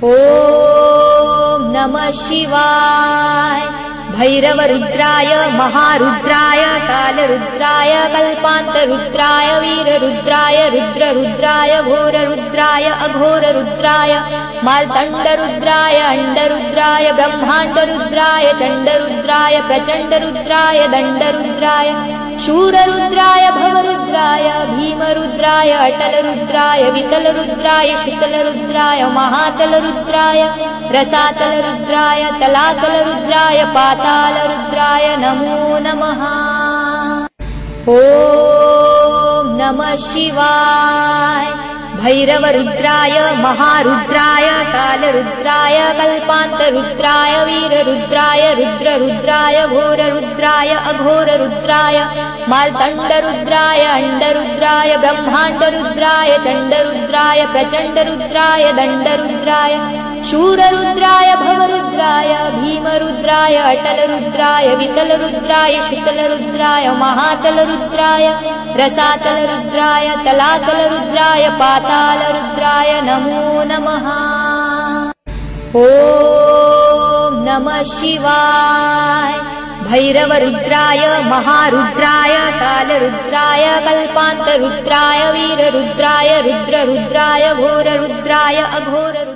ॐ नमः शिवाय। भैरवरुद्राय महारुद्राय कालरुद्राय कल्पान्तरुद्राय वीररुद्राय रुद्ररुद्राय घोररुद्राय अघोररुद्राय मार्तण्डरुद्राय अण्डरुद्राय ब्रह्माण्डरुद्राय चण्डरुद्राय प्रचण्डरुद्राय दण्डरुद्राय शूररुद्राय भवरुद्राय भीमरुद्राय अटलरुद्राय वितलरुद्राय शीतलरुद्राय महातलरुद्राय रसातलरुद्राय तलातलरुद्राय पातालरुद्राय नमो नमः। ॐ नमः शिवाय। भैरवरुद्राय महारुद्राय कालरुद्राय कल्पान्तरुद्राय वीररुद्राय रुद्ररुद्राय घोररुद्राय अघोररुद्राय मार्तण्डरुद्राय अण्डरुद्राय ब्रह्माण्डरुद्राय चण्डरुद्राय प्रचण्डरुद्राय दण्डरुद्राय शूररुद्राय भवरुद्राय भीमरुद्राय अटलरुद्राय वितलरुद्राय शीतलरुद्राय महातलरुद्राय रसातलरुद्राय तलातलरुद्राय पातालरुद्राय नमो नमः। ॐ नमः शिवाय। भैरवरुद्राय महारुद्राय कालरुद्राय कल्पान्तरुद्राय वीररुद्राय रुद्ररुद्राय घोररुद्राय अघोररुद्राय